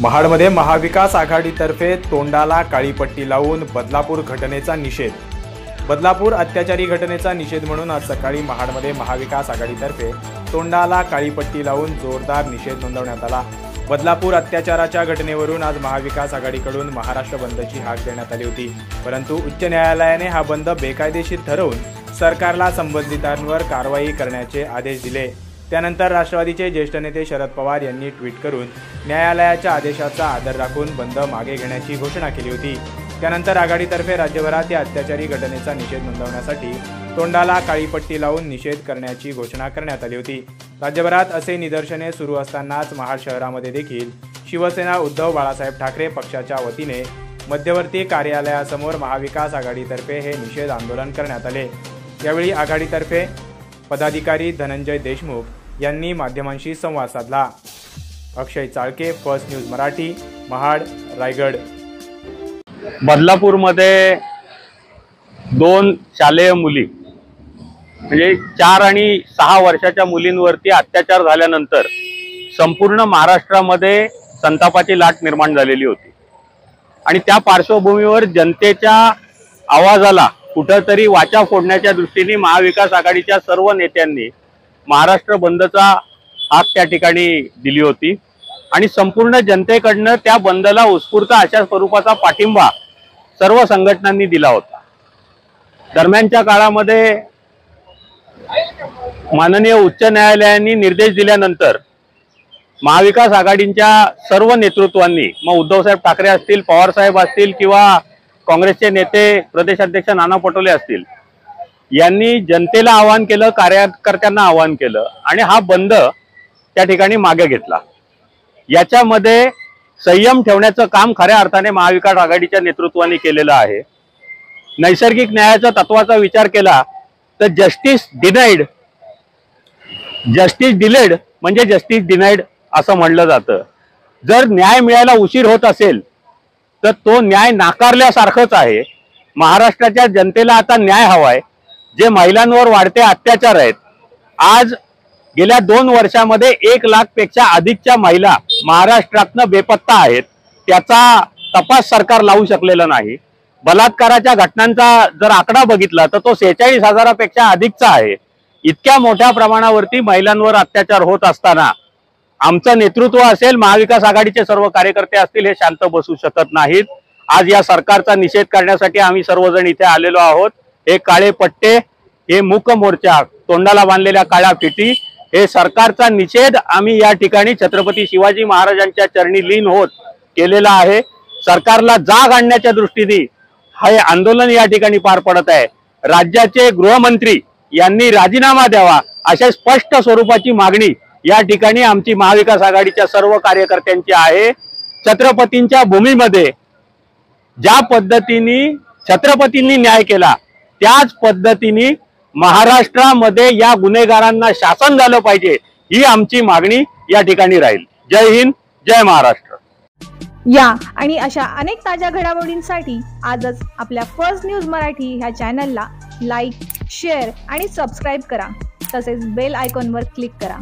महाडमध्ये महाविकास आघाडीतर्फे तोंडाला काळी पट्टी लावून बदलापूर घटनेचा निषेध. बदलापूर अत्याचारी घटनेचा निषेध म्हणून आज सकाळी महाडमध्ये महाविकास आघाडीतर्फे तोंडाला काळी पट्टी लावून जोरदार निषेध नोंदवण्यात आला. बदलापूर अत्याचाराच्या घटनेवरून आज महाविकास आघाडीकडून महाराष्ट्र बंदची हाक देण्यात आली होती, परंतु उच्च न्यायालयाने हा बंद बेकायदेशीर ठरवून सरकारला संबंधितांवर कारवाई करण्याचे आदेश दिले. त्यानंतर राष्ट्रवादीचे ज्येष्ठ नेते शरद पवार यांनी ट्विट करून न्यायालयाच्या आदेशाचा आदर राखून बंद मागे घेण्याची घोषणा केली होती. त्यानंतर आघाडीतर्फे राज्यभरात या अत्याचारी घटनेचा निषेध नोंदवण्यासाठी तोंडाला काळी पट्टी लावून निषेध करण्याची घोषणा करण्यात आली होती. राज्यभरात असे निदर्शने सुरू असतानाच महाड शहरामध्ये देखील शिवसेना उद्धव बाळासाहेब ठाकरे पक्षाच्या वतीने मध्यवर्ती कार्यालयासमोर महाविकास आघाडीतर्फे हे निषेध आंदोलन करण्यात आले. यावेळी आघाडीतर्फे पदाधिकारी धनंजय देशमुख यांनी माध्यमांशी संवाद साधला. अक्षय चाळके, फर्स्ट न्यूज मराठी, महाड, रायगड. बदलापूरमध्ये 2 शालेय मुली म्हणजे 4 आणि 6 वर्षाच्या मुलींवरती अत्याचार झाल्यानंतर संपूर्ण महाराष्ट्रामध्ये संतापाची लाट निर्माण झालेली होती आणि त्या पार्श्वभूमीवर जनतेच्या आवाजाला कुठेतरी वाचा फोडण्याच्या दृष्टीने महाविकास आघाडीच्या सर्व नेत्यांनी महाराष्ट्र बंदचा हाक त्या ठिकाणी दिली होती आणि संपूर्ण जनतेकडनं त्या बंदला उत्स्फूर्त अशा स्वरूपाचा पाठिंबा सर्व संघटनांनी दिला होता. दरम्यानच्या काळामध्ये माननीय उच्च न्यायालयाने निर्देश दिल्यानंतर महाविकास आघाडीच्या सर्व नेतृत्वांनी, मग उद्धवसाहेब ठाकरे असतील, पवार साहेब असतील किंवा काँग्रेसचे नेते प्रदेशाध्यक्ष नाना पटोले असतील, यांनी जनतेला आवाहन केलं, कार्यकर्त्यांना आवाहन केलं आणि हा बंद त्या ठिकाणी मागे घेतला. याच्यामध्ये संयम ठेवण्याचं काम खऱ्या अर्थाने महाविकास आघाडीच्या नेतृत्वाने केलेलं आहे. नैसर्गिक न्यायाच्या तत्वाचा विचार केला तर जस्टिस डिलेड म्हणजे जस्टिस डिनाईड असं म्हणलं जातं. जर न्याय मिळायला उशीर होत असेल तर तो न्याय नाकारल्यासारखंच आहे. महाराष्ट्राच्या जनतेला आता न्याय हवाय. जे महिलांवर वाढते अत्याचार आहेत, आज गेल्या 2 वर्षामध्ये 1 लाखपेक्षा अधिकच्या महिला महाराष्ट्रातनं बेपत्ता आहेत. त्याचा तपास सरकार लावू शकलेलं नाही. बलात्काराच्या घटनांचा जर आकडा बघितला तर तो 46,000पेक्षा अधिकचा आहे. इतक्या मोठ्या प्रमाणावरती महिलांवर अत्याचार होत असताना आमचं नेतृत्व असेल, महाविकास आघाडीचे सर्व कार्यकर्ते असतील, हे शांत बसू शकत नाहीत. आज या सरकारचा निषेध करण्यासाठी आम्ही सर्वजण इथे आलेलो आहोत. हे काळे पट्टे, हे मूक मोर्चा, तोंडाला बांधलेल्या काळ्या फिटी, हे सरकारचा निषेध आम्ही या ठिकाणी छत्रपती शिवाजी महाराजांच्या चरणी लीन होत केलेला आहे. सरकारला जाग आणण्याच्या दृष्टीने हे आंदोलन या ठिकाणी पार पडत आहे. राज्याचे गृहमंत्री यांनी राजीनामा द्यावा अशा स्पष्ट स्वरूपाची मागणी या ठिकाणी आमची महाविकास आघाडीच्या सर्व कार्यकर्त्यांची आहे. छत्रपतींच्या भूमीमध्ये ज्या पद्धतीने छत्रपतींनी न्याय केला त्याच पद्धतीने महाराष्ट्रामध्ये या गुन्हेगारांना शासन झालं पाहिजे, ही आमची मागणी या ठिकाणी राहील. जय हिंद, जय महाराष्ट्र. या आणि अशा अनेक ताज्या घडामोडींसाठी आजच आपल्या फर्स्ट न्यूज मराठी ह्या चॅनलला लाईक, शेअर आणि सबस्क्राईब करा. तसेच बेल आयकॉनवर क्लिक करा.